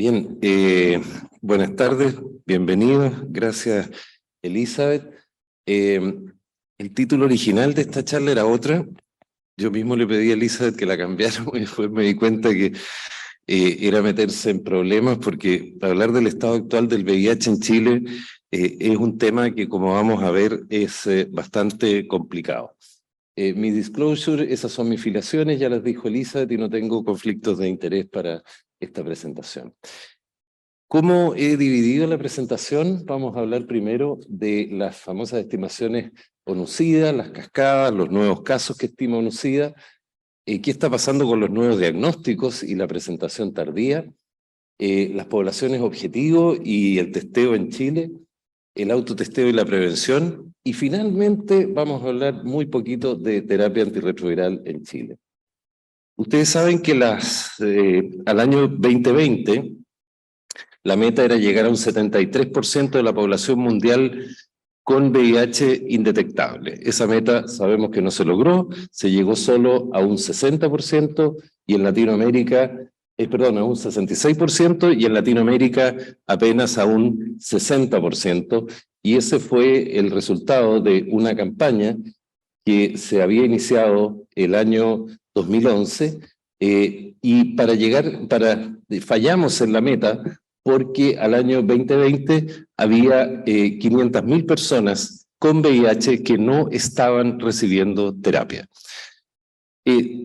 Bien, buenas tardes, bienvenidos, gracias Elizabeth. El título original de esta charla era otra. Yo mismo le pedí a Elizabeth que la cambiara y después me di cuenta que era meterse en problemas porque hablar del estado actual del VIH en Chile es un tema que, como vamos a ver, es bastante complicado. Mi disclosure, esas son mis filiaciones, ya las dijo Elizabeth, y no tengo conflictos de interés para esta presentación. ¿Cómo he dividido la presentación? Vamos a hablar primero de las famosas estimaciones ONU-SIDA, las cascadas, los nuevos casos que estima ONU-SIDA, qué está pasando con los nuevos diagnósticos y la presentación tardía, las poblaciones objetivo y el testeo en Chile, el autotesteo y la prevención, y finalmente vamos a hablar muy poquito de terapia antirretroviral en Chile. Ustedes saben que al año 2020, la meta era llegar a un 73% de la población mundial con VIH indetectable. Esa meta sabemos que no se logró, se llegó solo a un 60% y en Latinoamérica, a un 66% y en Latinoamérica apenas a un 60%. Y ese fue el resultado de una campaña que se había iniciado el año 2011 y fallamos en la meta porque al año 2020 había 500.000 personas con VIH que no estaban recibiendo terapia.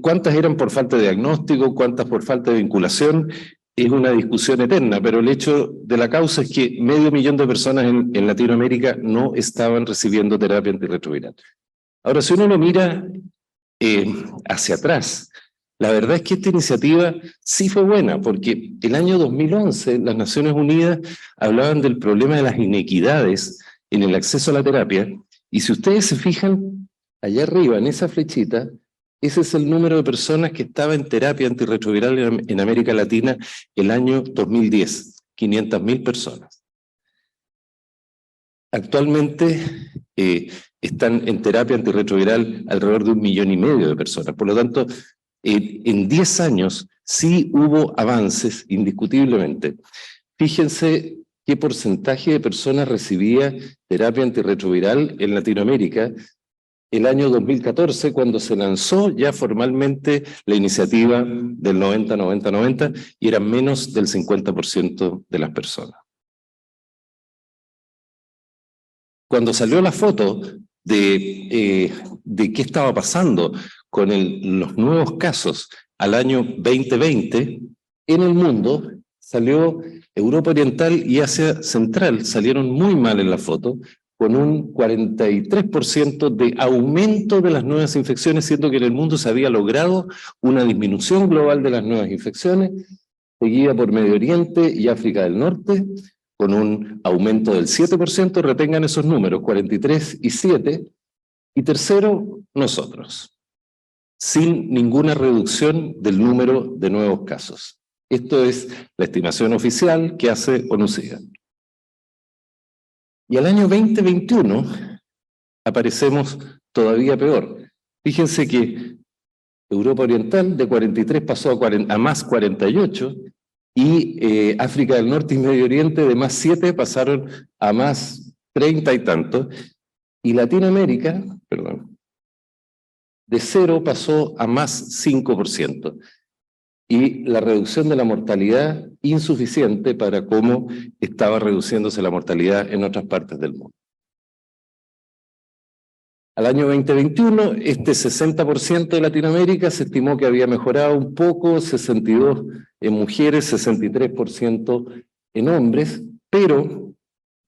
¿Cuántas eran por falta de diagnóstico? ¿Cuántas por falta de vinculación? Es una discusión eterna, pero el hecho de la causa es que 500.000 de personas en Latinoamérica no estaban recibiendo terapia antirretroviral. Ahora, si uno lo mira hacia atrás, la verdad es que esta iniciativa sí fue buena, porque el año 2011 las Naciones Unidas hablaban del problema de las inequidades en el acceso a la terapia, y si ustedes se fijan allá arriba en esa flechita, ese es el número de personas que estaba en terapia antirretroviral en América Latina el año 2010, 500.000 personas. Actualmente están en terapia antirretroviral alrededor de 1,5 millones de personas. Por lo tanto, en 10 años sí hubo avances indiscutiblemente. Fíjense qué porcentaje de personas recibía terapia antirretroviral en Latinoamérica el año 2014, cuando se lanzó ya formalmente la iniciativa del 90-90-90, y eran menos del 50% de las personas. Cuando salió la foto de qué estaba pasando con los nuevos casos al año 2020, en el mundo salió Europa Oriental y Asia Central, salieron muy mal en la foto, con un 43% de aumento de las nuevas infecciones, siendo que en el mundo se había logrado una disminución global de las nuevas infecciones, seguida por Medio Oriente y África del Norte, con un aumento del 7%, retengan esos números, 43 y 7, y tercero, nosotros, sin ninguna reducción del número de nuevos casos. Esto es la estimación oficial que hace ONU-SIDA. Y al año 2021 aparecemos todavía peor. Fíjense que Europa Oriental de 43 pasó a más 48, y África del Norte y Medio Oriente de más 7 pasaron a más 30 y tantos, y Latinoamérica, de 0 pasó a más 5%, y la reducción de la mortalidad insuficiente para cómo estaba reduciéndose la mortalidad en otras partes del mundo. Al año 2021, este 60% de Latinoamérica se estimó que había mejorado un poco, 62 en mujeres, 63% en hombres, pero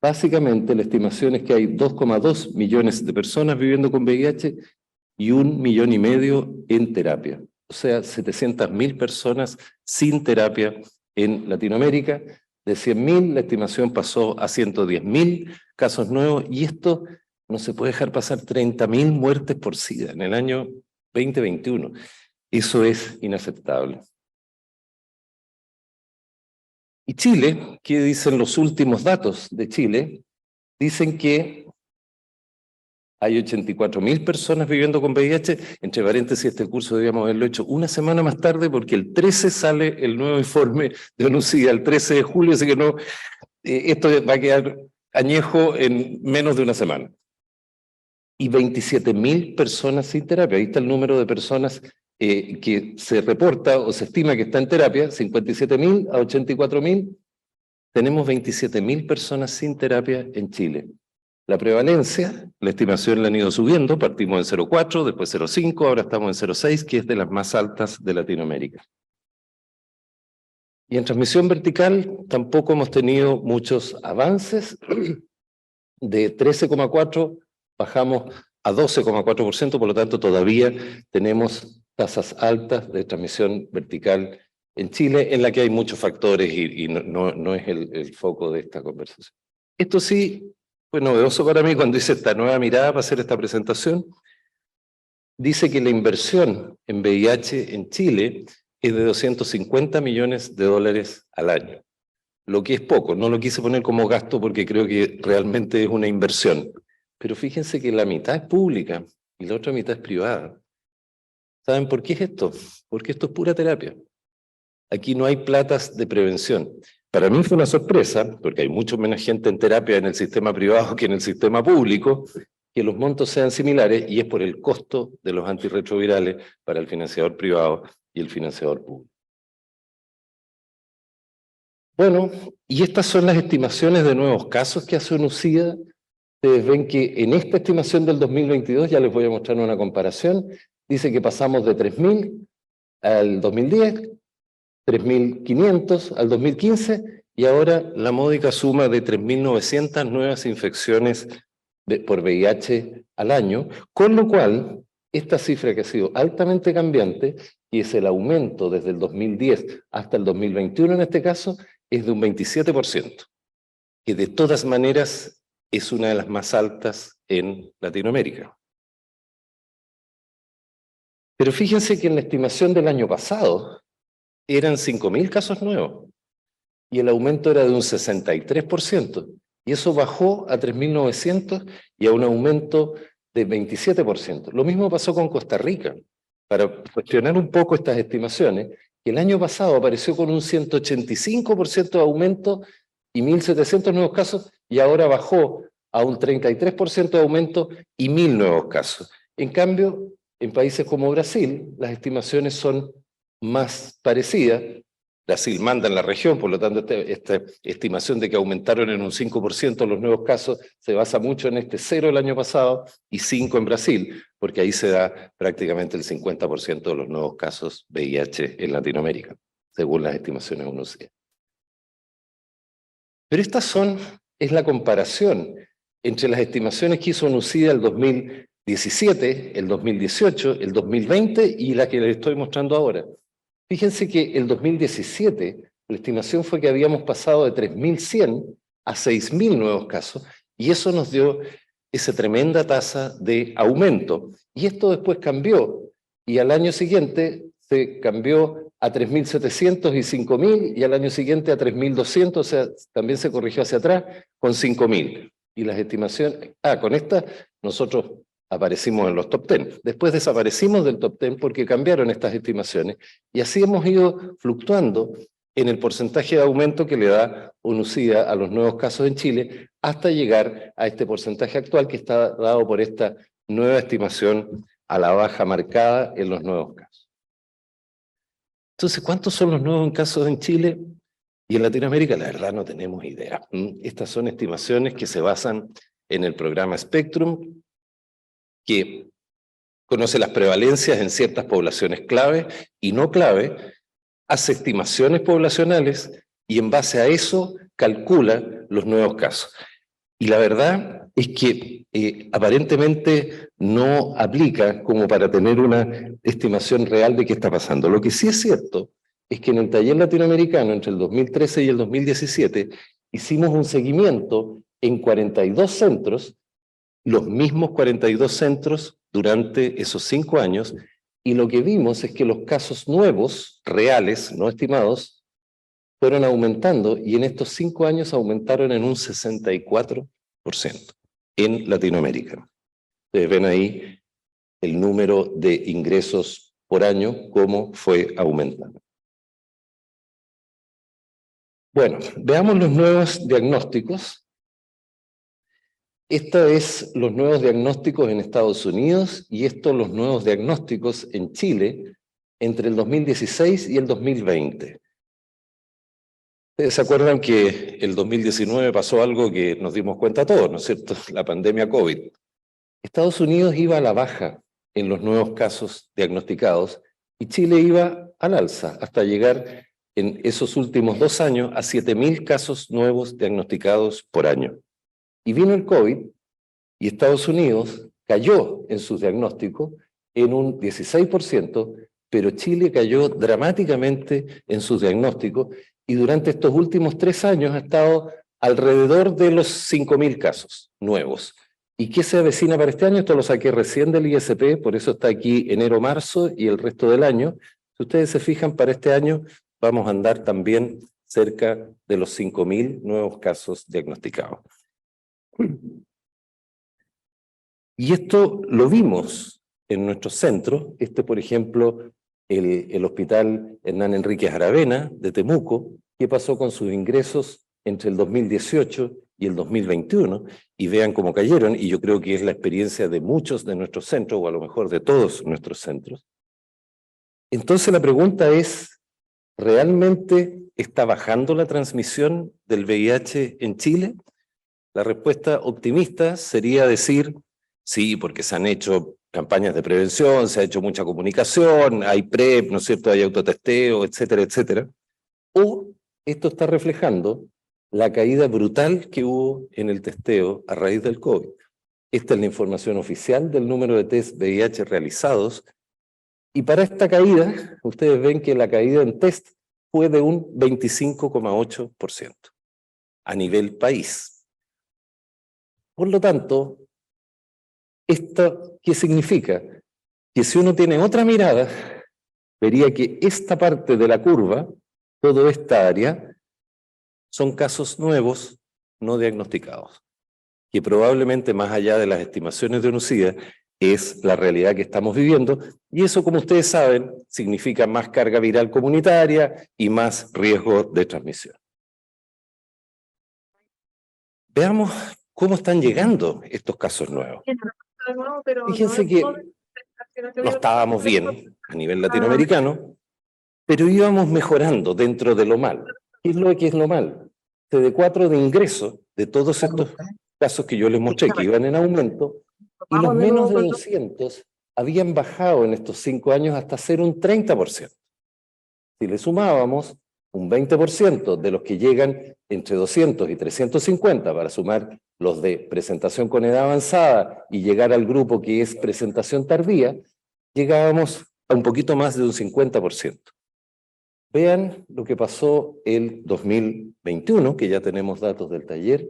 básicamente la estimación es que hay 2,2 millones de personas viviendo con VIH y 1,5 millones en terapia. O sea, 700.000 personas sin terapia en Latinoamérica. De 100.000, la estimación pasó a 110.000 casos nuevos, y esto no se puede dejar pasar. 30.000 muertes por SIDA en el año 2021. Eso es inaceptable. Y Chile, ¿qué dicen los últimos datos de Chile? Dicen que Hay 84.000 personas viviendo con VIH. Entre paréntesis, este curso debíamos haberlo hecho una semana más tarde porque el 13 sale el nuevo informe de ONUCIDA, el 13 de julio, así que no, esto va a quedar añejo en menos de una semana. Y 27.000 personas sin terapia. Ahí está el número de personas que se reporta o se estima que está en terapia, 57.000 a 84.000. Tenemos 27.000 personas sin terapia en Chile. La prevalencia, la estimación la han ido subiendo, partimos en 0,4, después 0,5, ahora estamos en 0,6, que es de las más altas de Latinoamérica. Y en transmisión vertical tampoco hemos tenido muchos avances. De 13,4 bajamos a 12,4%, por lo tanto todavía tenemos tasas altas de transmisión vertical en Chile, en la que hay muchos factores y no es el foco de esta conversación. Esto sí fue novedoso para mí cuando hice esta nueva mirada para hacer esta presentación. Dice que la inversión en VIH en Chile es de $250 millones al año, lo que es poco. No lo quise poner como gasto porque creo que realmente es una inversión. Pero fíjense que la mitad es pública y la otra mitad es privada. ¿Saben por qué es esto? Porque esto es pura terapia. Aquí no hay platas de prevención. Para mí fue una sorpresa, porque hay mucho menos gente en terapia en el sistema privado que en el sistema público, que los montos sean similares, y es por el costo de los antirretrovirales para el financiador privado y el financiador público. Bueno, y estas son las estimaciones de nuevos casos que hace ONUCIDA. Ustedes ven que en esta estimación del 2022, ya les voy a mostrar una comparación, dice que pasamos de 3.000 al 2010, 3.500 al 2015, y ahora la módica suma de 3.900 nuevas infecciones por VIH al año, con lo cual esta cifra que ha sido altamente cambiante, y es el aumento desde el 2010 hasta el 2021 en este caso, es de un 27%, que de todas maneras es una de las más altas en Latinoamérica. Pero fíjense que en la estimación del año pasado eran 5.000 casos nuevos y el aumento era de un 63%, y eso bajó a 3.900 y a un aumento de 27%. Lo mismo pasó con Costa Rica. Para cuestionar un poco estas estimaciones, que el año pasado apareció con un 185% de aumento y 1.700 nuevos casos, y ahora bajó a un 33% de aumento y 1.000 nuevos casos. En cambio, en países como Brasil, las estimaciones son más parecidas. Brasil manda en la región, por lo tanto esta estimación de que aumentaron en un 5% los nuevos casos se basa mucho en este 0 el año pasado y 5 en Brasil, porque ahí se da prácticamente el 50% de los nuevos casos VIH en Latinoamérica, según las estimaciones UNOCIDA. Pero es la comparación entre las estimaciones que hizo ONUCIDA el 2017, el 2018, el 2020 y la que les estoy mostrando ahora. Fíjense que el 2017 la estimación fue que habíamos pasado de 3.100 a 6.000 nuevos casos, y eso nos dio esa tremenda tasa de aumento. Y esto después cambió, y al año siguiente se cambió a 3.700 y 5.000, y al año siguiente a 3.200, o sea, también se corrigió hacia atrás con 5.000. Y las estimaciones, con esta nosotros aparecimos en los top 10. Después desaparecimos del top 10 porque cambiaron estas estimaciones, y así hemos ido fluctuando en el porcentaje de aumento que le da ONUCIDA a los nuevos casos en Chile, hasta llegar a este porcentaje actual que está dado por esta nueva estimación a la baja marcada en los nuevos casos. Entonces, ¿cuántos son los nuevos casos en Chile? Y en Latinoamérica, la verdad, no tenemos idea. Estas son estimaciones que se basan en el programa Spectrum, que conoce las prevalencias en ciertas poblaciones clave y no clave, hace estimaciones poblacionales y en base a eso calcula los nuevos casos. Y la verdad es que aparentemente no aplica como para tener una estimación real de qué está pasando. Lo que sí es cierto es que en el taller latinoamericano, entre el 2013 y el 2017, hicimos un seguimiento en 42 centros, los mismos 42 centros durante esos 5 años, y lo que vimos es que los casos nuevos, reales, no estimados, fueron aumentando, y en estos 5 años aumentaron en un 64% en Latinoamérica. Ustedes ven ahí el número de ingresos por año, cómo fue aumentando. Bueno, veamos los nuevos diagnósticos. Estos es los nuevos diagnósticos en Estados Unidos y estos los nuevos diagnósticos en Chile entre el 2016 y el 2020. Ustedes se acuerdan que el 2019 pasó algo que nos dimos cuenta todos, ¿no es cierto? La pandemia COVID. Estados Unidos iba a la baja en los nuevos casos diagnosticados y Chile iba al alza hasta llegar en esos últimos 2 años a 7.000 casos nuevos diagnosticados por año. Y vino el COVID y Estados Unidos cayó en sus diagnósticos en un 16%, pero Chile cayó dramáticamente en sus diagnósticos y durante estos últimos 3 años ha estado alrededor de los 5.000 casos nuevos. ¿Y qué se avecina para este año? Esto lo saqué recién del ISP, por eso está aquí enero-marzo y el resto del año. Si ustedes se fijan, para este año vamos a andar también cerca de los 5.000 nuevos casos diagnosticados. Y esto lo vimos en nuestros centros. Por ejemplo, el Hospital Hernán Enríquez Aravena de Temuco, ¿qué pasó con sus ingresos entre el 2018 y el 2021? Y vean cómo cayeron, y yo creo que es la experiencia de muchos de nuestros centros, o a lo mejor de todos nuestros centros. Entonces la pregunta es, ¿realmente está bajando la transmisión del VIH en Chile? La respuesta optimista sería decir, sí, porque se han hecho campañas de prevención, se ha hecho mucha comunicación, hay PrEP, ¿no es cierto?, hay autotesteo, etcétera, etcétera. O esto está reflejando la caída brutal que hubo en el testeo a raíz del COVID. Esta es la información oficial del número de test VIH realizados, y para esta caída, ustedes ven que la caída en test fue de un 25,8% a nivel país. Por lo tanto, ¿esto qué significa? Que si uno tiene otra mirada, vería que esta parte de la curva, toda esta área, son casos nuevos no diagnosticados, que probablemente más allá de las estimaciones de UNOCIDA es la realidad que estamos viviendo, y eso, como ustedes saben, significa más carga viral comunitaria y más riesgo de transmisión. Veamos cómo están llegando estos casos nuevos. Fíjense que no estábamos bien a nivel latinoamericano, pero íbamos mejorando dentro de lo malo. ¿Qué es lo que es lo malo? CD4 de ingreso de todos estos casos que yo les mostré que iban en aumento, y los menos de 200 habían bajado en estos 5 años hasta ser un 30%. Si le sumábamos un 20% de los que llegan entre 200 y 350 para sumar los de presentación con edad avanzada y llegar al grupo que es presentación tardía, llegábamos a un poquito más de un 50%. Vean lo que pasó el 2021, que ya tenemos datos del taller,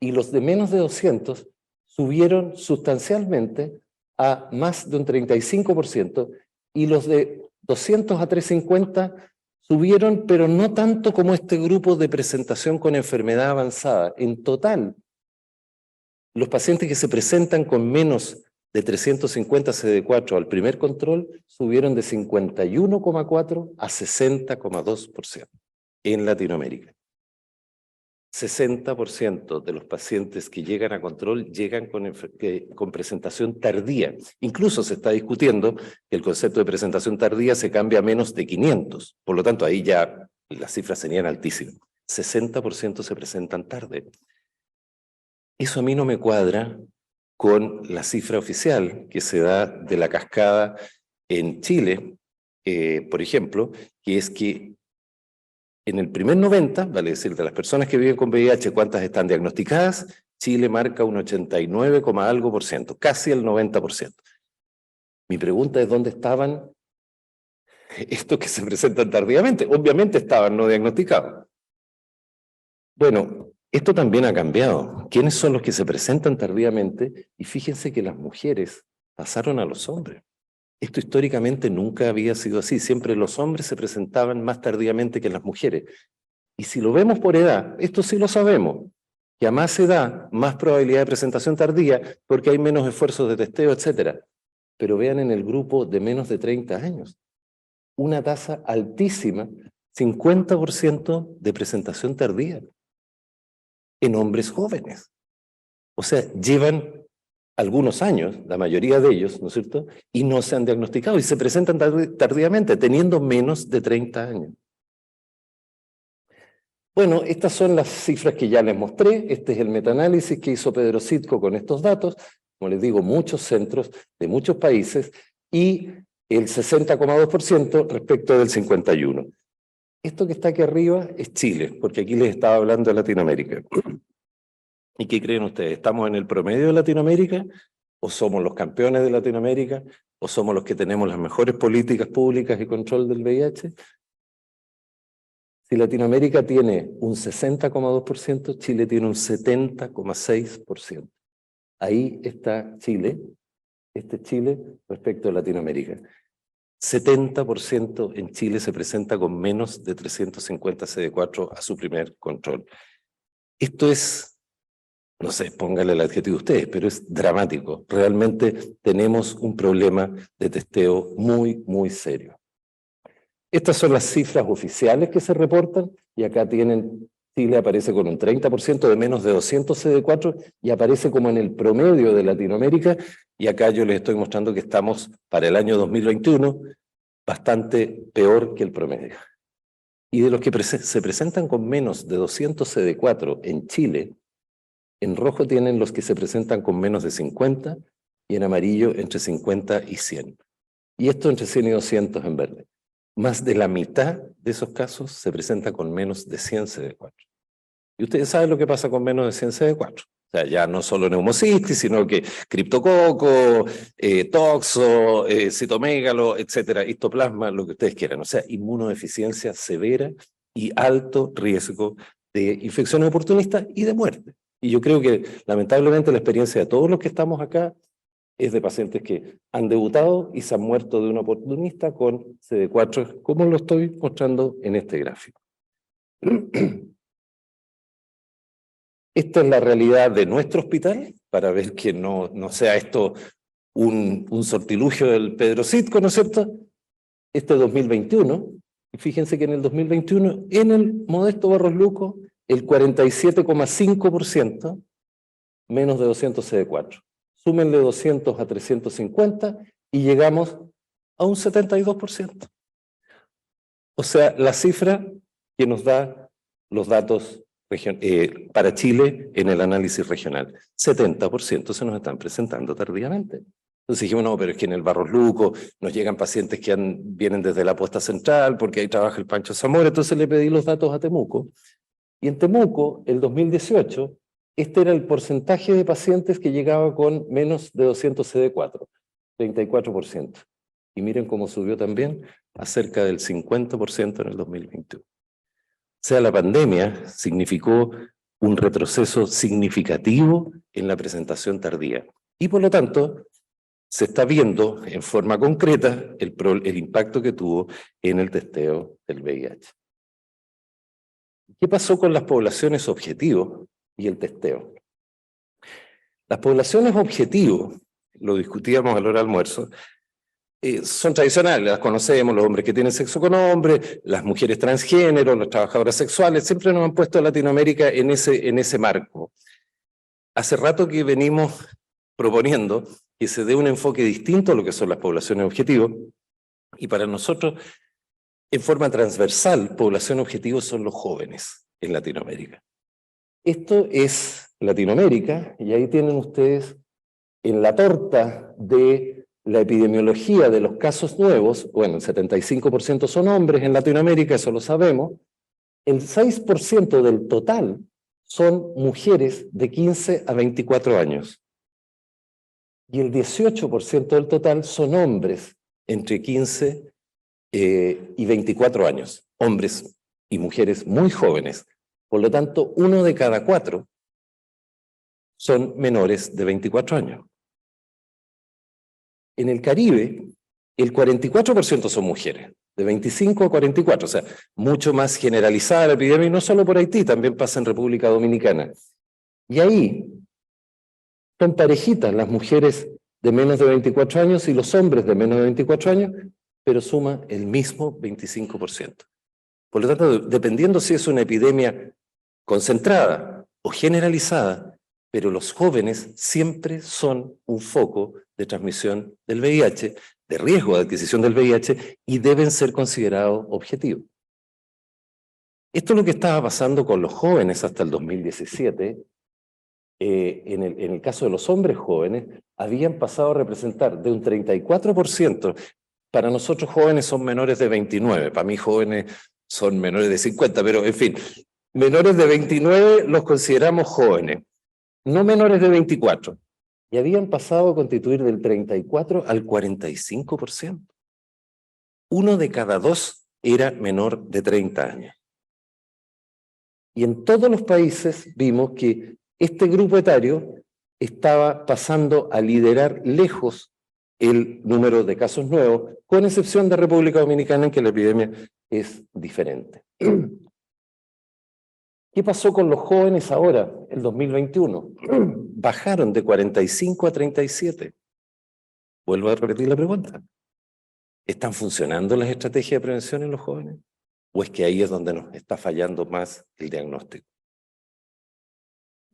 y los de menos de 200 subieron sustancialmente a más de un 35%, y los de 200 a 350 subieron, pero no tanto como este grupo de presentación con enfermedad avanzada. En total, los pacientes que se presentan con menos de 350 CD4 al primer control subieron de 51,4 a 60,2% en Latinoamérica. 60% de los pacientes que llegan a control llegan con presentación tardía. Incluso se está discutiendo que el concepto de presentación tardía se cambia a menos de 500. Por lo tanto, ahí ya las cifras serían altísimas. 60% se presentan tarde. Eso a mí no me cuadra con la cifra oficial que se da de la cascada en Chile, por ejemplo, que es que en el primer 90, vale decir, de las personas que viven con VIH, ¿cuántas están diagnosticadas? Chile marca un 89, algo por ciento, casi el 90%. Mi pregunta es, ¿dónde estaban estos que se presentan tardíamente? Obviamente estaban no diagnosticados. Bueno, esto también ha cambiado. ¿Quiénes son los que se presentan tardíamente? Y fíjense que las mujeres pasaron a los hombres. Esto históricamente nunca había sido así. Siempre los hombres se presentaban más tardíamente que las mujeres. Y si lo vemos por edad, esto sí lo sabemos, que a más edad, más probabilidad de presentación tardía, porque hay menos esfuerzos de testeo, etc. Pero vean en el grupo de menos de 30 años, una tasa altísima, 50% de presentación tardía en hombres jóvenes. O sea, llevan algunos años, la mayoría de ellos, ¿no es cierto?, y no se han diagnosticado y se presentan tardíamente, teniendo menos de 30 años. Bueno, estas son las cifras que ya les mostré. Este es el metaanálisis que hizo Pedro Sitko con estos datos. Como les digo, muchos centros de muchos países y el 60,2% respecto del 51%. Esto que está aquí arriba es Chile, porque aquí les estaba hablando de Latinoamérica. ¿Y qué creen ustedes? ¿Estamos en el promedio de Latinoamérica? ¿O somos los campeones de Latinoamérica? ¿O somos los que tenemos las mejores políticas públicas y control del VIH? Si Latinoamérica tiene un 60,2%, Chile tiene un 70,6%. Ahí está Chile, este es Chile respecto a Latinoamérica. 70% en Chile se presenta con menos de 350 CD4 a su primer control. Esto es, no sé, póngale el adjetivo ustedes, pero es dramático. Realmente tenemos un problema de testeo muy, muy serio. Estas son las cifras oficiales que se reportan, y acá tienen, Chile aparece con un 30% de menos de 200 CD4 y aparece como en el promedio de Latinoamérica, y acá yo les estoy mostrando que estamos para el año 2021 bastante peor que el promedio. Y de los que se presentan con menos de 200 CD4 en Chile, en rojo tienen los que se presentan con menos de 50 y en amarillo entre 50 y 100. Y esto entre 100 y 200 en verde. Más de la mitad de esos casos se presenta con menos de 100 CD4. Y ustedes saben lo que pasa con menos de 100 CD4. O sea, ya no solo neumocistis, sino que criptococo, toxo, citomégalo, etcétera, histoplasma, lo que ustedes quieran. O sea, inmunodeficiencia severa y alto riesgo de infección oportunista y de muerte. Y yo creo que, lamentablemente, la experiencia de todos los que estamos acá es de pacientes que han debutado y se han muerto de un oportunista con CD4, como lo estoy mostrando en este gráfico. Esta es la realidad de nuestro hospital, para ver que no sea esto un sortilugio del Pedro Sitko, ¿no es cierto? Este 2021, y fíjense que en el 2021, en el modesto Barros Luco, el 47,5% menos de 200 CD4. Súmenle 200 a 350 y llegamos a un 72%. O sea, la cifra que nos da los datos para Chile en el análisis regional. 70% se nos están presentando tardíamente. Entonces dijimos, no, pero es que en el Barros Luco nos llegan pacientes que vienen desde la posta central porque ahí trabaja el Pancho Zamora, entonces le pedí los datos a Temuco. Y en Temuco, el 2018, este era el porcentaje de pacientes que llegaba con menos de 200 CD4, 34%. Y miren cómo subió también a cerca del 50% en el 2021. O sea, la pandemia significó un retroceso significativo en la presentación tardía. Y por lo tanto, se está viendo en forma concreta el impacto que tuvo en el testeo del VIH. ¿Qué pasó con las poblaciones objetivo y el testeo? Las poblaciones objetivo, lo discutíamos a la hora del almuerzo, son tradicionales, las conocemos, los hombres que tienen sexo con hombres, las mujeres transgénero, las trabajadoras sexuales, siempre nos han puesto a Latinoamérica en ese marco. Hace rato que venimos proponiendo que se dé un enfoque distinto a lo que son las poblaciones objetivo, y para nosotros, en forma transversal, población objetivo son los jóvenes en Latinoamérica. Esto es Latinoamérica, y ahí tienen ustedes en la torta de la epidemiología de los casos nuevos, bueno, el 75% son hombres en Latinoamérica, eso lo sabemos, el 6% del total son mujeres de 15 a 24 años, y el 18% del total son hombres entre 15 y 24 años, hombres y mujeres muy jóvenes. Por lo tanto, 1 de cada 4 son menores de 24 años. En el Caribe, el 44% son mujeres, de 25 a 44, o sea, mucho más generalizada la epidemia, y no solo por Haití, también pasa en República Dominicana. Y ahí son parejitas las mujeres de menos de 24 años y los hombres de menos de 24 años, pero suma el mismo 25%. Por lo tanto, dependiendo si es una epidemia concentrada o generalizada, pero los jóvenes siempre son un foco de transmisión del VIH, de riesgo de adquisición del VIH, y deben ser considerados objetivos. Esto es lo que estaba pasando con los jóvenes hasta el 2017. En el caso de los hombres jóvenes, habían pasado a representar de un 34%, para nosotros jóvenes son menores de 29, para mí jóvenes son menores de 50, pero en fin, menores de 29 los consideramos jóvenes, no menores de 24, y habían pasado a constituir del 34 al 45%. Uno de cada dos era menor de 30 años. Y en todos los países vimos que este grupo etario estaba pasando a liderar lejos el número de casos nuevos, con excepción de República Dominicana, en que la epidemia es diferente. ¿Qué pasó con los jóvenes ahora, el 2021? Bajaron de 45 a 37. Vuelvo a repetir la pregunta. ¿Están funcionando las estrategias de prevención en los jóvenes? ¿O es que ahí es donde nos está fallando más el diagnóstico?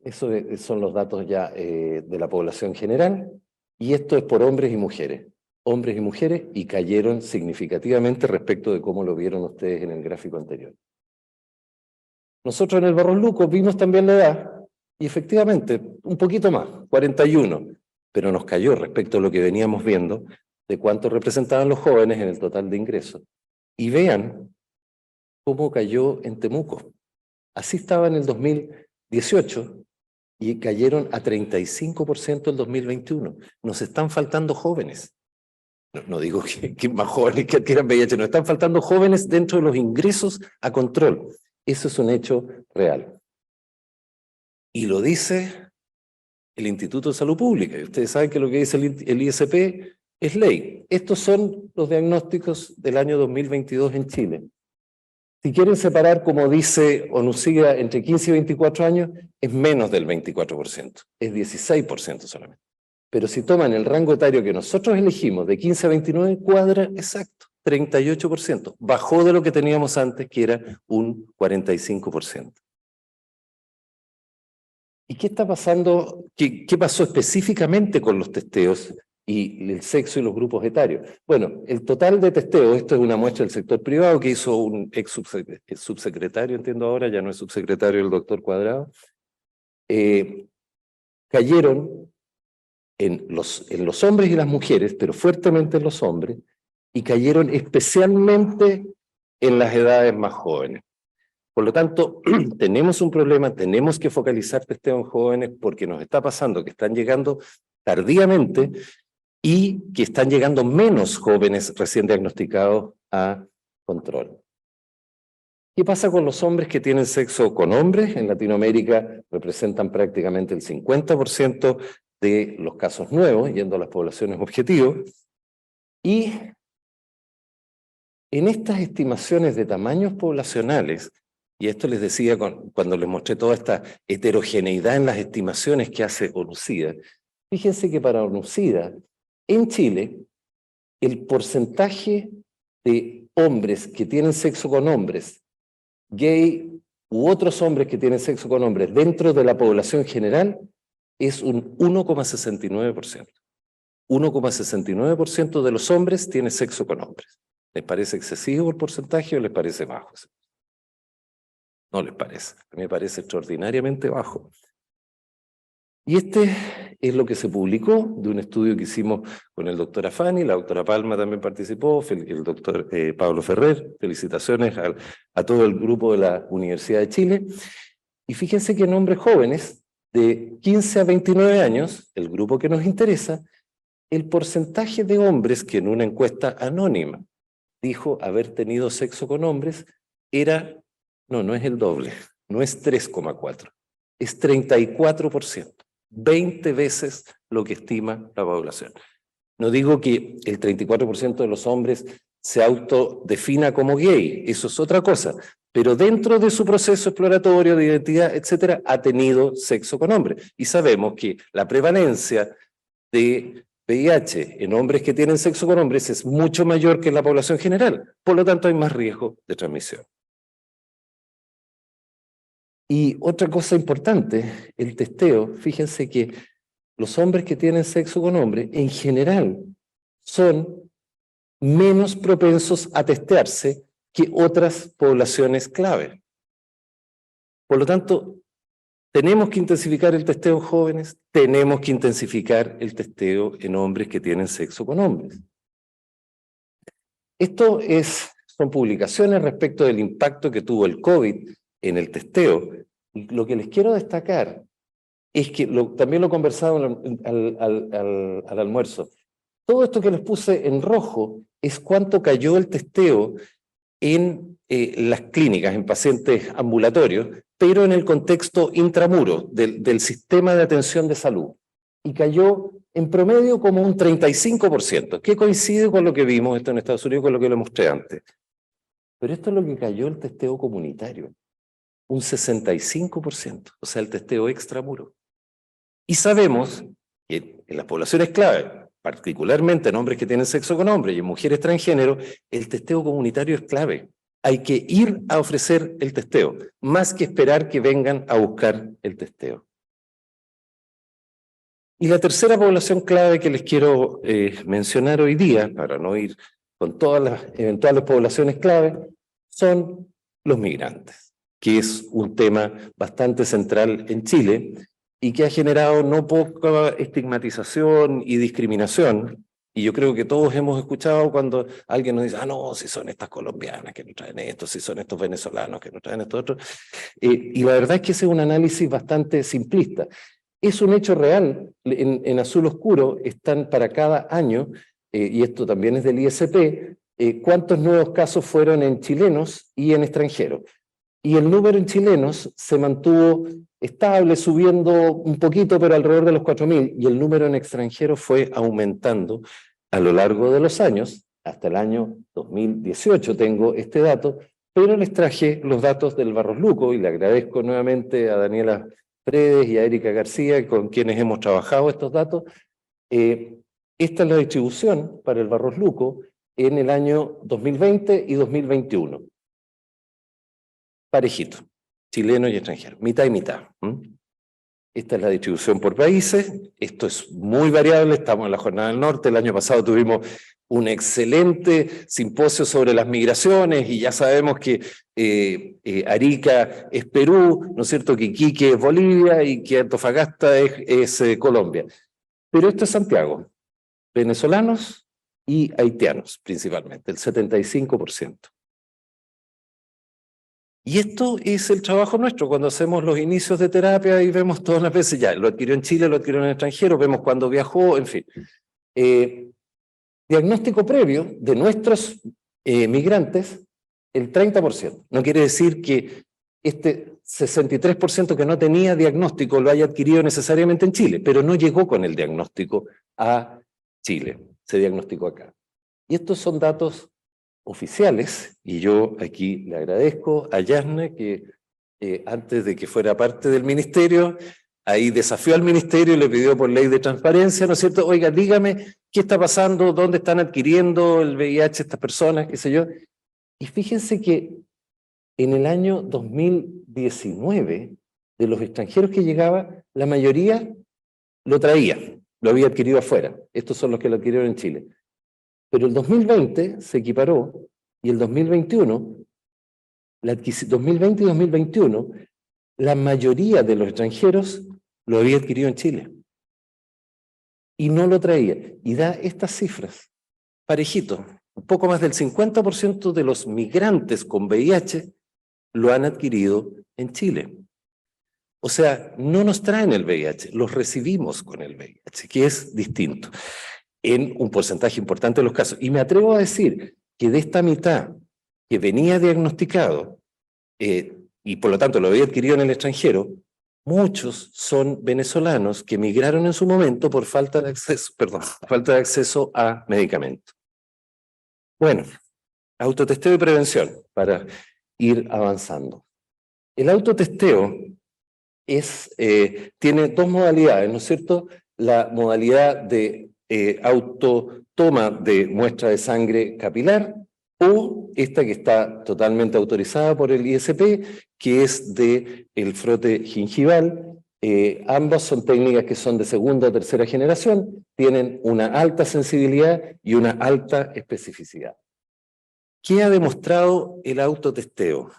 Esos son los datos ya de la población general, y esto es por hombres y mujeres. Hombres y mujeres, y cayeron significativamente respecto de cómo lo vieron ustedes en el gráfico anterior. Nosotros en el Barros Luco vimos también la edad, y efectivamente, un poquito más, 41, pero nos cayó respecto a lo que veníamos viendo de cuánto representaban los jóvenes en el total de ingresos. Y vean cómo cayó en Temuco. Así estaba en el 2018 y cayeron a 35% el 2021. Nos están faltando jóvenes. No digo que más jóvenes que adquieran VIH, nos están faltando jóvenes dentro de los ingresos a control. Eso es un hecho real. Y lo dice el Instituto de Salud Pública. Y ustedes saben que lo que dice el ISP es ley. Estos son los diagnósticos del año 2022 en Chile. Si quieren separar, como dice ONUCIGA, entre 15 y 24 años, es menos del 24%, es 16% solamente. Pero si toman el rango etario que nosotros elegimos, de 15 a 29, cuadra exacto, 38%. Bajó de lo que teníamos antes, que era un 45%. ¿Y qué está pasando? ¿Qué pasó específicamente con los testeos y el sexo y los grupos etarios? Bueno, el total de testeos, esto es una muestra del sector privado que hizo un ex subsecretario, entiendo ahora, ya no es subsecretario, el doctor Cuadrado, cayeron en los hombres y las mujeres, pero fuertemente en los hombres, y cayeron especialmente en las edades más jóvenes. Por lo tanto, tenemos un problema, tenemos que focalizar testeo en jóvenes porque nos está pasando que están llegando tardíamente y que están llegando menos jóvenes recién diagnosticados a control. ¿Qué pasa con los hombres que tienen sexo con hombres? En Latinoamérica representan prácticamente el 50% de los casos nuevos, yendo a las poblaciones objetivos. Y en estas estimaciones de tamaños poblacionales, y esto les decía cuando les mostré toda esta heterogeneidad en las estimaciones que hace ONUCIDA, fíjense que para ONUCIDA, en Chile, el porcentaje de hombres que tienen sexo con hombres, gay u otros hombres que tienen sexo con hombres dentro de la población general es un 1,69%. 1,69% de los hombres tiene sexo con hombres. ¿Les parece excesivo el porcentaje o les parece bajo? No les parece, a mí me parece extraordinariamente bajo. Y este es lo que se publicó de un estudio que hicimos con el doctor Afani, la doctora Palma también participó, el doctor Pablo Ferrer, felicitaciones a todo el grupo de la Universidad de Chile. Y fíjense que en hombres jóvenes de 15 a 29 años, el grupo que nos interesa, el porcentaje de hombres que en una encuesta anónima dijo haber tenido sexo con hombres era... No es el doble, no es 3,4, es 34%, 20 veces lo que estima la población. No digo que el 34% de los hombres se autodefina como gay, eso es otra cosa, pero dentro de su proceso exploratorio de identidad, etcétera, ha tenido sexo con hombres. Y sabemos que la prevalencia de VIH en hombres que tienen sexo con hombres es mucho mayor que en la población general. Por lo tanto, hay más riesgo de transmisión. Y otra cosa importante, el testeo. Fíjense que los hombres que tienen sexo con hombres, en general, son menos propensos a testearse que otras poblaciones clave. Por lo tanto, tenemos que intensificar el testeo en jóvenes, tenemos que intensificar el testeo en hombres que tienen sexo con hombres. Esto son publicaciones respecto del impacto que tuvo el COVID en el testeo. Y lo que les quiero destacar es que también lo conversaba al almuerzo. Todo esto que les puse en rojo es cuánto cayó el testeo en las clínicas, en pacientes ambulatorios, pero en el contexto intramuro del sistema de atención de salud. Y cayó en promedio como un 35%, que coincide con lo que vimos esto en Estados Unidos, con lo que lo mostré antes. Pero esto es lo que cayó el testeo comunitario, un 65%, o sea, el testeo extramuro. Y sabemos que en las poblaciones clave, particularmente en hombres que tienen sexo con hombres y en mujeres transgénero, el testeo comunitario es clave. Hay que ir a ofrecer el testeo, más que esperar que vengan a buscar el testeo. Y la tercera población clave que les quiero mencionar hoy día, para no ir con todas las eventuales poblaciones clave, son los migrantes, que es un tema bastante central en Chile y que ha generado no poca estigmatización y discriminación. Y yo creo que todos hemos escuchado cuando alguien nos dice, no, si son estas colombianas que nos traen esto, si son estos venezolanos que nos traen esto otro. Y la verdad es que ese es un análisis bastante simplista. Es un hecho real, en azul oscuro están para cada año, y esto también es del ISP, cuántos nuevos casos fueron en chilenos y en extranjeros. Y el número en chilenos se mantuvo estable, subiendo un poquito, pero alrededor de los 4.000, y el número en extranjeros fue aumentando a lo largo de los años, hasta el año 2018 tengo este dato, pero les traje los datos del Barros Luco, y le agradezco nuevamente a Daniela Fredes y a Erika García, con quienes hemos trabajado estos datos. Esta es la distribución para el Barros Luco en el año 2020 y 2021. Parejito, chileno y extranjero, mitad y mitad. Esta es la distribución por países, esto es muy variable, estamos en la Jornada del Norte, el año pasado tuvimos un excelente simposio sobre las migraciones y ya sabemos que Arica es Perú, ¿no es cierto?, que Iquique es Bolivia y que Antofagasta es Colombia. Pero esto es Santiago, venezolanos y haitianos principalmente, el 75%. Y esto es el trabajo nuestro, cuando hacemos los inicios de terapia y vemos todas las veces, ya, lo adquirió en Chile, lo adquirió en el extranjero, vemos cuando viajó, en fin. Diagnóstico previo de nuestros migrantes, el 30%. No quiere decir que este 63% que no tenía diagnóstico lo haya adquirido necesariamente en Chile, pero no llegó con el diagnóstico a Chile, se diagnosticó acá. Y estos son datos oficiales, y yo aquí le agradezco a Yasna que antes de que fuera parte del ministerio, ahí desafió al ministerio y le pidió por ley de transparencia, ¿no es cierto? Oiga, dígame qué está pasando, dónde están adquiriendo el VIH estas personas, qué sé yo. Y fíjense que en el año 2019, de los extranjeros que llegaban, la mayoría lo traía, lo había adquirido afuera. Estos son los que lo adquirieron en Chile. Pero el 2020 se equiparó y el 2021, 2020 y 2021, la mayoría de los extranjeros lo había adquirido en Chile. Y no lo traía. Y da estas cifras, parejito. Un poco más del 50% de los migrantes con VIH lo han adquirido en Chile. O sea, no nos traen el VIH, los recibimos con el VIH, que es distinto en un porcentaje importante de los casos. Y me atrevo a decir que de esta mitad que venía diagnosticado y por lo tanto lo había adquirido en el extranjero, muchos son venezolanos que migraron en su momento por falta de acceso a medicamentos. Bueno, autotesteo y prevención, para ir avanzando. El autotesteo tiene dos modalidades, ¿no es cierto? La modalidad de autotoma de muestra de sangre capilar o esta que está totalmente autorizada por el ISP, que es de el frote gingival. Ambas son técnicas que son de segunda o tercera generación, tienen una alta sensibilidad y una alta especificidad. ¿Qué ha demostrado el autotesteo?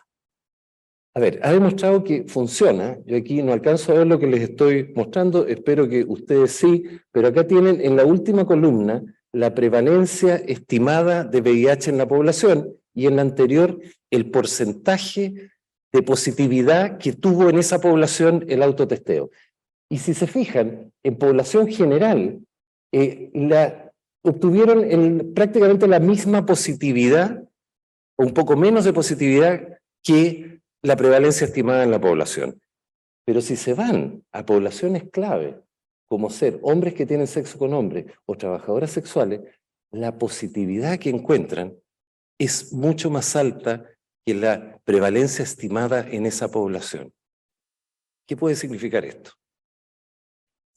A ver, ha demostrado que funciona. Yo aquí no alcanzo a ver lo que les estoy mostrando, espero que ustedes sí, pero acá tienen en la última columna la prevalencia estimada de VIH en la población y en la anterior el porcentaje de positividad que tuvo en esa población el autotesteo. Y si se fijan, en población general, obtuvieron prácticamente la misma positividad, o un poco menos de positividad que la prevalencia estimada en la población. Pero si se van a poblaciones clave, como ser hombres que tienen sexo con hombres o trabajadoras sexuales, la positividad que encuentran es mucho más alta que la prevalencia estimada en esa población. ¿Qué puede significar esto?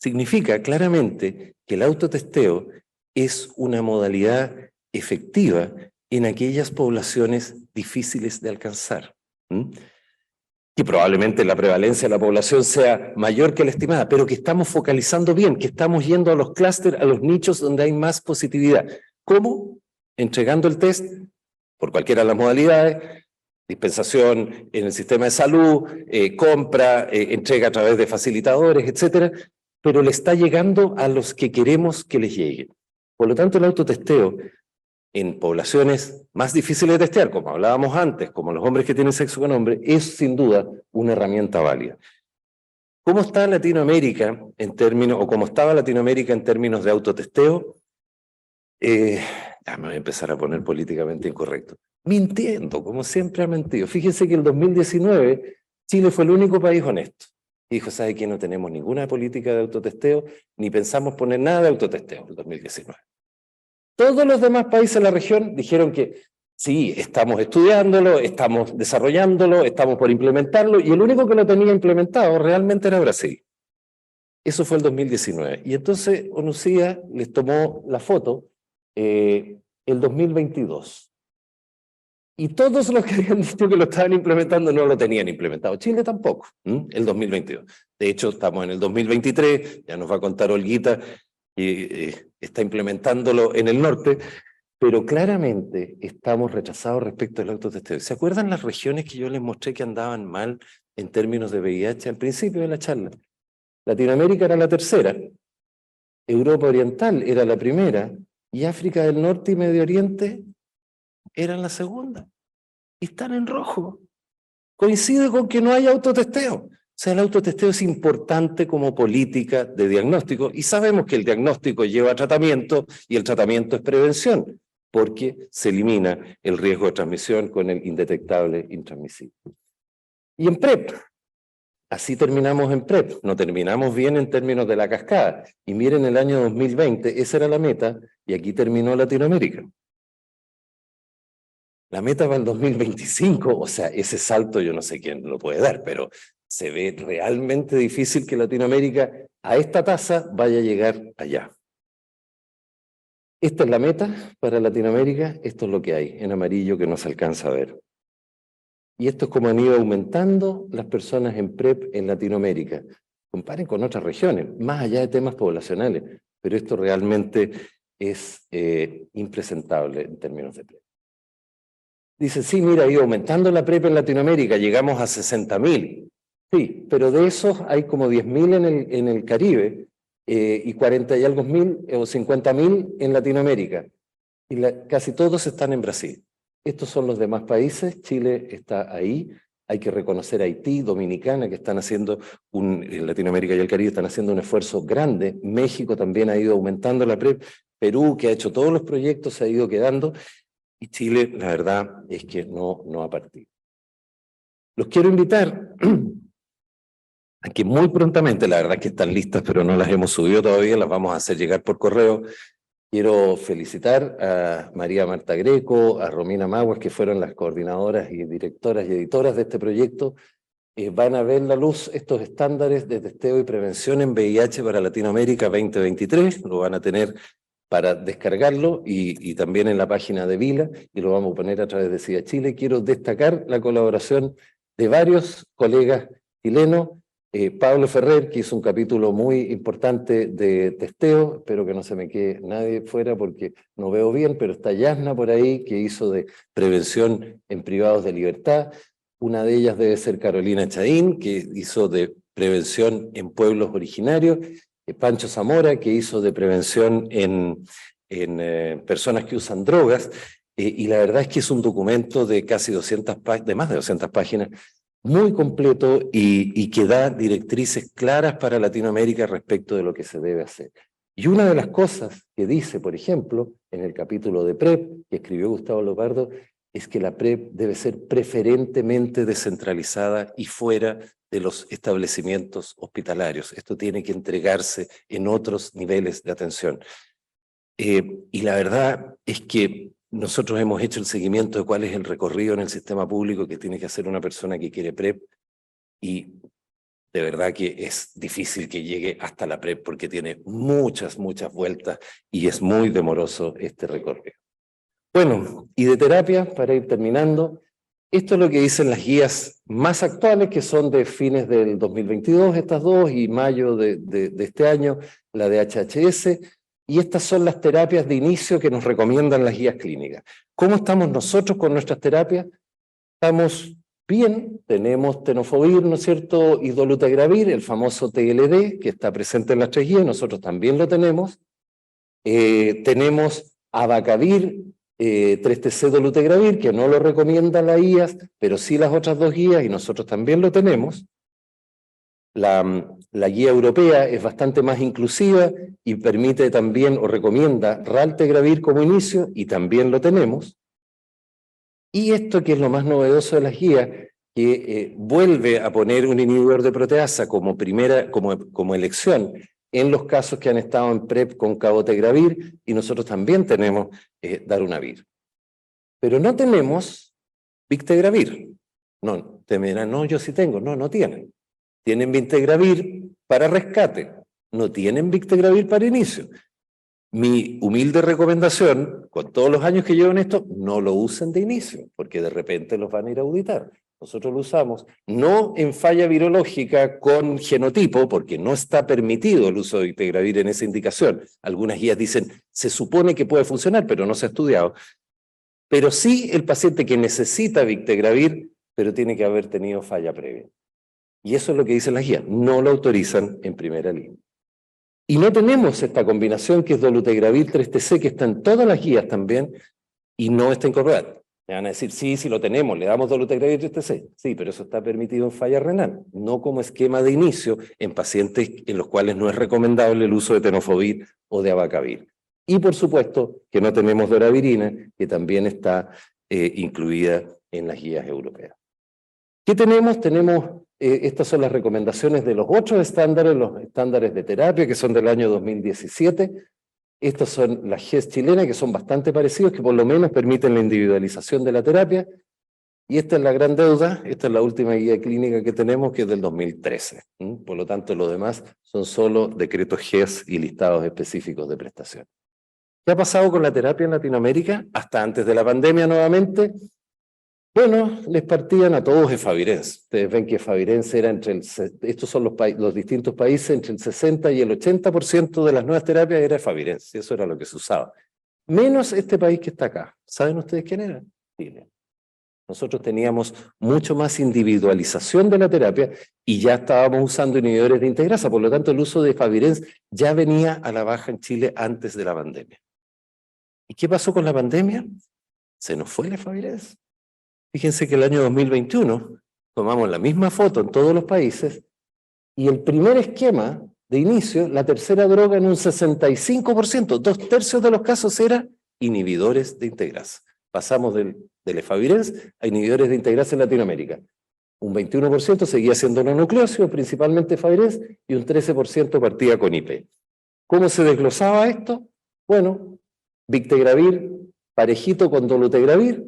Significa claramente que el autotesteo es una modalidad efectiva en aquellas poblaciones difíciles de alcanzar. Que probablemente la prevalencia de la población sea mayor que la estimada, pero que estamos focalizando bien, que estamos yendo a los clústeres, a los nichos donde hay más positividad. ¿Cómo? Entregando el test por cualquiera de las modalidades, dispensación en el sistema de salud, compra, entrega a través de facilitadores, etcétera, pero le está llegando a los que queremos que les llegue. Por lo tanto, el autotesteo en poblaciones más difíciles de testear, como hablábamos antes, como los hombres que tienen sexo con hombres, es sin duda una herramienta válida. ¿Cómo está Latinoamérica en términos, o cómo estaba Latinoamérica en términos de autotesteo? Ya me voy a empezar a poner políticamente incorrecto. Mintiendo, como siempre ha mentido. Fíjense que el 2019 Chile fue el único país honesto. Dijo, ¿sabe qué? No tenemos ninguna política de autotesteo, ni pensamos poner nada de autotesteo en el 2019. Todos los demás países de la región dijeron que sí, estamos estudiándolo, estamos desarrollándolo, estamos por implementarlo, y el único que lo tenía implementado realmente era Brasil. Eso fue el 2019. Y entonces ONUCIA les tomó la foto el 2022. Y todos los que habían dicho que lo estaban implementando no lo tenían implementado. Chile tampoco, el 2022. De hecho, estamos en el 2023, ya nos va a contar Olguita, y está implementándolo en el norte, pero claramente estamos retrasados respecto al autotesteo. ¿Se acuerdan las regiones que yo les mostré que andaban mal en términos de VIH al principio de la charla? Latinoamérica era la tercera, Europa Oriental era la primera, y África del Norte y Medio Oriente eran la segunda. Y están en rojo. Coincide con que no hay autotesteo. O sea, el autotesteo es importante como política de diagnóstico y sabemos que el diagnóstico lleva a tratamiento y el tratamiento es prevención porque se elimina el riesgo de transmisión con el indetectable intransmisible. Y en PrEP, así terminamos en PrEP, no terminamos bien en términos de la cascada. Y miren el año 2020, esa era la meta y aquí terminó Latinoamérica. La meta va al 2025, o sea, ese salto yo no sé quién lo puede dar, pero se ve realmente difícil que Latinoamérica a esta tasa vaya a llegar allá. Esta es la meta para Latinoamérica, esto es lo que hay en amarillo que no se alcanza a ver. Y esto es como han ido aumentando las personas en PrEP en Latinoamérica. Comparen con otras regiones, más allá de temas poblacionales, pero esto realmente es impresentable en términos de PrEP. Dice, sí, mira, ha ido aumentando la PrEP en Latinoamérica, llegamos a 60.000. Sí, pero de esos hay como 10.000 en el Caribe y 40 y algo mil o 50.000 en Latinoamérica. Y casi todos están en Brasil. Estos son los demás países, Chile está ahí. Hay que reconocer a Haití, Dominicana, que están haciendo, en Latinoamérica y el Caribe están haciendo un esfuerzo grande. México también ha ido aumentando la PrEP. Perú, que ha hecho todos los proyectos, se ha ido quedando. Y Chile, la verdad, es que no ha partido. Los quiero invitar a que muy prontamente, la verdad es que están listas, pero no las hemos subido todavía, las vamos a hacer llegar por correo, Quiero felicitar a María Marta Greco, a Romina Maguas, que fueron las coordinadoras y directoras y editoras de este proyecto. Van a ver la luz estos estándares de testeo y prevención en VIH para Latinoamérica 2023, lo van a tener para descargarlo y también en la página de Vila, y lo vamos a poner a través de SIDA Chile. Quiero destacar la colaboración de varios colegas chilenos. Pablo Ferrer, que hizo un capítulo muy importante de testeo, espero que no se me quede nadie fuera porque no veo bien, pero está Yasna por ahí, que hizo de prevención en privados de libertad. Una de ellas debe ser Carolina Chaín, que hizo de prevención en pueblos originarios. Pancho Zamora, que hizo de prevención en personas que usan drogas. Y la verdad es que es un documento de casi 200 páginas, de más de 200 páginas, muy completo y que da directrices claras para Latinoamérica respecto de lo que se debe hacer. Y una de las cosas que dice, por ejemplo, en el capítulo de PrEP, que escribió Gustavo Lopardo, es que la PrEP debe ser preferentemente descentralizada y fuera de los establecimientos hospitalarios. Esto tiene que entregarse en otros niveles de atención. Y la verdad es que nosotros hemos hecho el seguimiento de cuál es el recorrido en el sistema público que tiene que hacer una persona que quiere PrEP, y de verdad que es difícil que llegue hasta la PrEP porque tiene muchas vueltas y es muy demoroso este recorrido. Bueno, y de terapia, para ir terminando, esto es lo que dicen las guías más actuales, que son de fines del 2022, estas dos, y mayo de este año, la de HHS, y estas son las terapias de inicio que nos recomiendan las guías clínicas. ¿Cómo estamos nosotros con nuestras terapias? Estamos bien, tenemos tenofovir, ¿no es cierto?, y dolutegravir, el famoso TLD, que está presente en las tres guías, nosotros también lo tenemos. Tenemos abacavir, 3TC dolutegravir, que no lo recomienda la guías, pero sí las otras dos guías, y nosotros también lo tenemos. La guía europea es bastante más inclusiva y permite también, o recomienda, raltegravir como inicio, y también lo tenemos. Y esto, que es lo más novedoso de las guías, que vuelve a poner un inhibidor de proteasa como elección en los casos que han estado en PrEP con cabotegravir, y nosotros también tenemos darunavir. Pero no tenemos victegravir. No, te dirán, no, yo sí tengo. No, no tienen. Tienen victegravir para rescate, no tienen victegravir para inicio. Mi humilde recomendación, con todos los años que llevo en esto, no lo usen de inicio, porque de repente los van a ir a auditar. Nosotros lo usamos no en falla virológica con genotipo, porque no está permitido el uso de victegravir en esa indicación. Algunas guías dicen, se supone que puede funcionar, pero no se ha estudiado. Pero sí el paciente que necesita victegravir, pero tiene que haber tenido falla previa. Y eso es lo que dicen las guías, no lo autorizan en primera línea. Y no tenemos esta combinación que es dolutegravir 3TC, que está en todas las guías también, y no está incorporada. Me van a decir, sí, sí lo tenemos, le damos dolutegravir 3TC. Sí, pero eso está permitido en falla renal, no como esquema de inicio en pacientes en los cuales no es recomendable el uso de tenofovir o de abacavir. Y por supuesto que no tenemos doravirina, que también está incluida en las guías europeas. ¿Qué tenemos? Tenemos, estas son las recomendaciones de los otros estándares, los estándares de terapia, que son del año 2017. Estas son las GES chilenas, que son bastante parecidos, que por lo menos permiten la individualización de la terapia. Y esta es la gran deuda, esta es la última guía clínica que tenemos, que es del 2013. Por lo tanto, lo demás son solo decretos GES y listados específicos de prestación. ¿Qué ha pasado con la terapia en Latinoamérica? Hasta antes de la pandemia nuevamente. Bueno, les partían a todos efavirenz. Ustedes ven que efavirenz era estos son los distintos países, entre el 60 y el 80% de las nuevas terapias era efavirenz, y eso era lo que se usaba. Menos este país que está acá. ¿Saben ustedes quién era? Chile. Nosotros teníamos mucho más individualización de la terapia y ya estábamos usando inhibidores de integrasa, por lo tanto el uso de efavirenz ya venía a la baja en Chile antes de la pandemia. ¿Y qué pasó con la pandemia? Se nos fue la efavirenz. Fíjense que el año 2021 tomamos la misma foto en todos los países y el primer esquema de inicio, la tercera droga en un 65%, 2/3 de los casos eran inhibidores de integrasa. Pasamos del efavirenz a inhibidores de integrasa en Latinoamérica. Un 21% seguía siendo no nucleócidos, principalmente efavirenz, y un 13% partía con IP. ¿Cómo se desglosaba esto? Bueno, Victegravir, parejito con dolutegravir,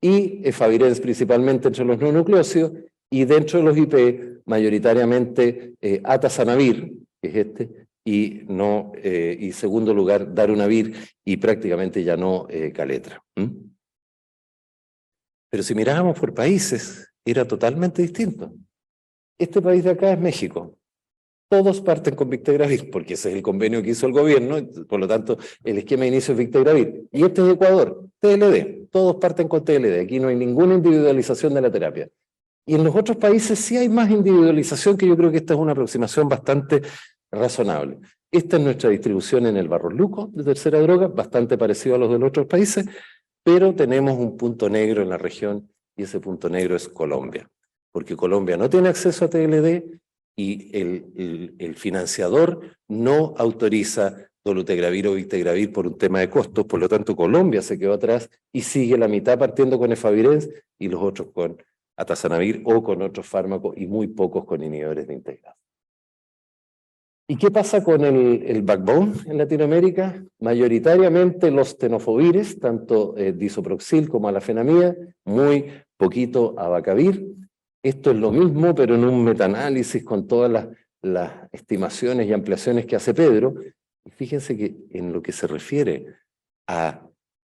y efavirenz principalmente entre los neonucleócidos, y dentro de los IP, mayoritariamente atazanavir, que es este, y segundo lugar, darunavir, y prácticamente ya no caletra. Pero si mirábamos por países, era totalmente distinto. Este país de acá es México. Todos parten con Victegravir, porque ese es el convenio que hizo el gobierno, por lo tanto, el esquema de inicio es Victegravir. Y este es Ecuador, TLD. Todos parten con TLD. Aquí no hay ninguna individualización de la terapia. Y en los otros países sí hay más individualización, que yo creo que esta es una aproximación bastante razonable. Esta es nuestra distribución en el Barros Luco de tercera droga, bastante parecido a los de los otros países, pero tenemos un punto negro en la región, y ese punto negro es Colombia. Porque Colombia no tiene acceso a TLD, y el financiador no autoriza dolutegravir o victegravir por un tema de costos, por lo tanto Colombia se quedó atrás y sigue la mitad partiendo con efavirenz y los otros con atazanavir o con otros fármacos y muy pocos con inhibidores de integrasa. ¿Y qué pasa con el backbone en Latinoamérica? Mayoritariamente los tenofovires, tanto disoproxil como alafenamida, muy poquito abacavir. Esto es lo mismo, pero en un metaanálisis con todas las estimaciones y ampliaciones que hace Pedro. Y fíjense que en lo que se refiere a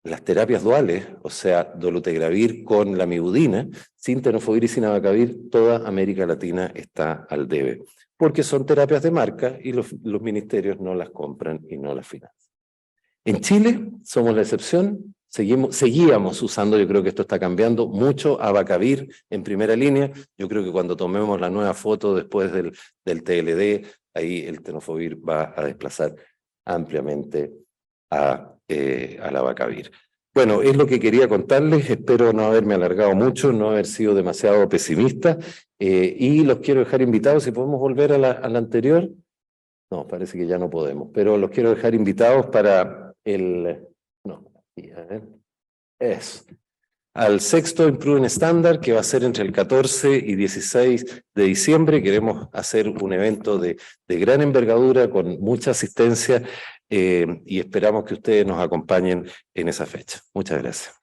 las terapias duales, o sea, dolutegravir con lamivudina, sin tenofovir y sin abacavir, toda América Latina está al debe, porque son terapias de marca y los ministerios no las compran y no las financian. En Chile somos la excepción. Seguíamos usando, yo creo que esto está cambiando, mucho abacavir en primera línea. Yo creo que cuando tomemos la nueva foto después del TLD, ahí el tenofovir va a desplazar ampliamente al abacavir. Bueno, es lo que quería contarles. Espero no haberme alargado mucho, no haber sido demasiado pesimista, y los quiero dejar invitados. Si podemos volver a la anterior. No, parece que ya no podemos, pero los quiero dejar invitados para al sexto Improving Standard, que va a ser entre el 14 y 16 de diciembre. Queremos hacer un evento de gran envergadura, con mucha asistencia, y esperamos que ustedes nos acompañen en esa fecha. Muchas gracias.